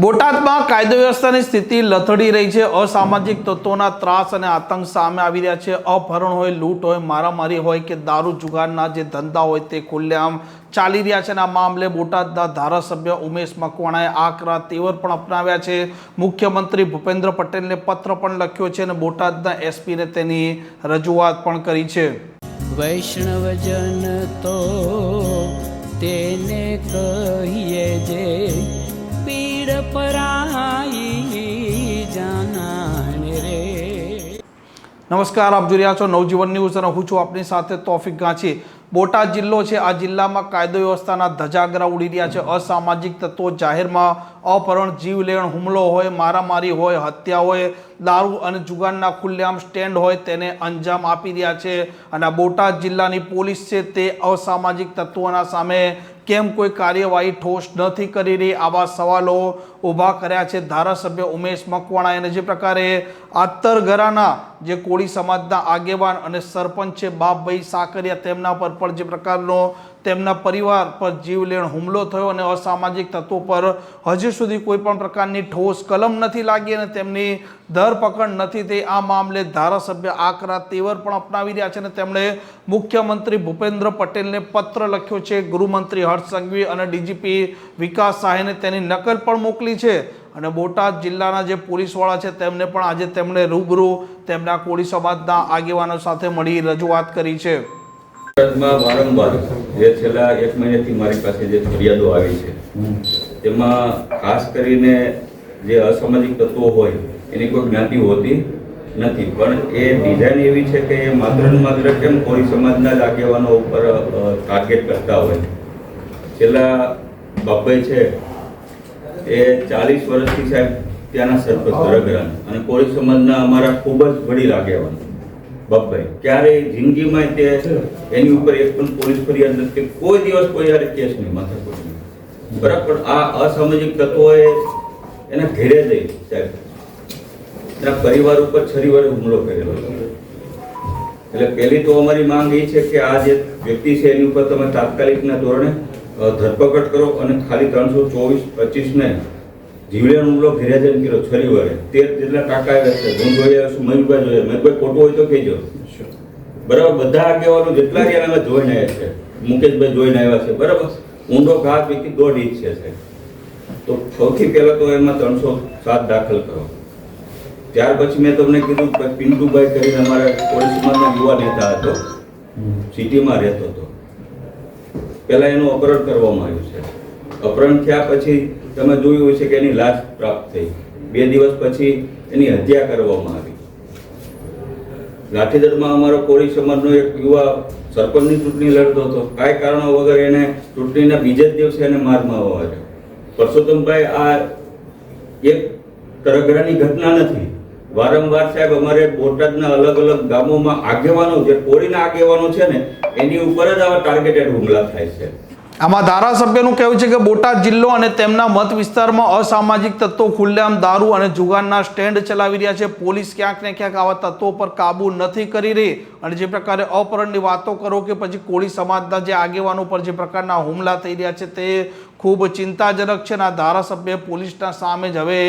બોટાદમાં કાયદો વ્યવસ્થાની સ્થિતિ લથડી રહી છે। અસામાજિક તત્વોના ત્રાસ અને આતંક સામે આવી રહ્યા છે। અપહરણ હોય, લૂંટ હોય, મારામારી હોય કે દારૂ જુગારના જે ધંધા હોય તે ખુલ્લેઆમ ચાલી રહ્યા છે। આ મામલે બોટાદના ધારાસભ્ય ઉમેશ મકવાણાએ આકરા તેવર પણ અપનાવ્યા છે। મુખ્યમંત્રી ભૂપેન્દ્ર પટેલને પત્ર પણ લખ્યો છે અને બોટાદના એસપીને તેની રજૂઆત પણ કરી છે। વૈષ્ણવજન તો તેને કહીએ જે પીડ પરાઈ જાનાને રે। નમસ્કાર, આપ જોઈ રહ્યા છો નવજીવન ન્યૂઝ અને હું છું આપની સાથે તોફિક ગાંચી। બોટાદ જિલ્લો છે। આ જિલ્લામાં કાયદો વ્યવસ્થાના ધજાગરા ઉડી રહ્યા છે। અસામાજિક તત્વો જાહેરમાં અપહરણ, જીવલેણ હુમલો હોય, મારામારી હોય, હત્યા હોય, દારૂ અને જુગારના ખુલ્લેઆમ સ્ટેન્ડ હોય તેને અંજામ આપી રહ્યા છે। અને આ બોટાદ જિલ્લાની પોલીસ છે તે અસામાજિક તત્વોના સામે કેમ કોઈ કાર્યવાહી ઠોસ નથી કરી રહી, આવા સવાલો ઊભા કર્યા છે ધારાસભ્ય ઉમેશ મકવાણાએ। અને જે પ્રકારે આતરગરાના જે કોળી સમાજના આગેવાન અને સરપંચ છે બાપભાઈ સાકરિયા, તેમના પર પણ જે પ્રકારનો તેમના પરિવાર પર જીવલેણ હુમલો થયો અને અસામાજિક તત્વો પર હજુ સુધી કોઈ પણ પ્રકારની ઠોસ કલમ નથી લાગી અને તેમની ધરપકડ નથી થઈ। આ મામલે ધારાસભ્ય આકરા તેવર પણ અપનાવી રહ્યા છે અને તેમણે મુખ્યમંત્રી ભૂપેન્દ્ર પટેલને પત્ર લખ્યો છે। ગૃહમંત્રી હર્ષ સંઘવી અને ડીજીપી વિકાસ સહાયને તેની નકલ પણ મોકલી છે અને બોટાદ જિલ્લાના જે પોલીસવાળા છે તેમને પણ આજે તેમણે રૂબરૂ તેમના કોળી સમાજના આગેવાનો સાથે મળી રજૂઆત કરી છે। વારંવાર જે છેલ્લા 1 મહિનાથી મારી પાસે જે ફરિયાદો આવી છે તેમાં ખાસ કરીને જે અસામાજિક તત્વો હોય એની કોઈ જ્ઞાતિ હોતી નથી, પણ એ ડિઝાઇન એવી છે કે એ માત્ર ને માત્ર કેમ કોળી સમાજના જ આગેવાનો ઉપર ટાર્ગેટ કરતા હોય। છેલ્લા બાપભાઈ છે એ 40 વર્ષથી સાહેબ ત્યાંના સરપંચ ધરગરાના અને કોળી સમાજના અમારા ખૂબ જ વડીલ આગેવાન બાપભાઈ ક્યારેય જિંદગીમાં તે એની ઉપર એક પણ પોલીસ ફરિયાદ નથી, કોઈ દિવસ કોઈ યાર કેસ નહીં, માથાકૂટ નહીં, બરાબર। આ અસામાજિક તત્વોએ એના ઘેરે જઈ સાહેબ એના પરિવાર ઉપર છરી વડે હુમલો કરેલો છે। એટલે પહેલી તો અમારી માંગ એ છે કે આ જે વ્યક્તિ છે એની ઉપર તમે તાત્કાલિકના ધોરણે ધરપકડ કરો અને ખાલી 324-25 ને જીવલેણ હુમલો ઘેરે જઈને કર્યો છરી વડે। 13 જેટલા ટાંકા આવ્યા છે। હું જોઈ આવ્યો છું, મયુરભાઈ જોયા, મયુરભાઈ ખોટું હોય તો કહેજો, બરાબર। બધા આગેવાનો જેટલા રહ્યા અમે જોઈને આવ્યા છે, મુકેશભાઈ જોઈને આવ્યા છે, બરાબર। ઊંડો ઘા પૈકી 1.5 ઇંચ છે, તો સૌથી પહેલા તો એમાં 307 દાખલ કરો। ત્યાર પછી મેં તમને કીધું પિન્ટુભાઈ કરીને અમારા કોળી સમાજના યુવા નેતા હતો, સિટીમાં રહેતો હતો, પહેલા એનું અપહરણ કરવામાં આવ્યું છે। અપહરણ થયા પછી તમે જોયું હશે કે એની લાશ પ્રાપ્ત થઈ, 2 દિવસ પછી એની હત્યા કરવામાં આવી। લાઠીદરમાં અમારો કોળી સમાજનો એક યુવા સરપંચની ચૂંટણી લડતો હતો, કાંઈ કારણો વગર એને ચૂંટણીના બીજે જ દિવસે એને મારમાં આવ્યો। પરસોત્તમભાઈ, આ એક તરગરાની ઘટના નથી, વારંવાર સાહેબ અમારે બોટાદના અલગ અલગ ગામોમાં આગેવાનો જે કોળીના આગેવાનો છે ને એની ઉપર જ આવા ટાર્ગેટેડ હુમલા થાય છે। આમાં ધારાસભ્યનું કહેવું છે કે બોટાદ જિલ્લો અને તેમના મત વિસ્તારમાં અસામાજિક તત્વો ખુલ્લેઆમ દારૂ અને જુગારના સ્ટેન્ડ ચલાવી રહ્યા છે। પોલીસ ક્યાંક ને ક્યાંક આવા તત્વો પર કાબુ નથી કરી રહી અને જે પ્રકારે અપહરણની વાતો કરો કે પછી કોળી સમાજના જે આગેવાનો પર જે પ્રકારના હુમલા થઈ રહ્યા છે તે ખૂબ ચિંતાજનક છે। આ ધારાસભ્ય પોલીસના સામે જ હવે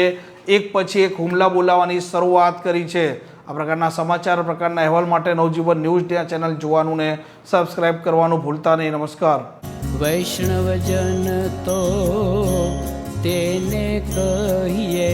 એક પછી એક હુમલા બોલાવવાની શરૂઆત કરી છે। આ પ્રકારના સમાચાર, પ્રકારના અહેવાલ માટે નવજીવન ન્યૂઝ ચેનલ જોવાનું ને સબસ્ક્રાઇબ કરવાનું ભૂલતા નહીં। નમસ્કાર। વૈષ્ણવજન તો તેને કહીએ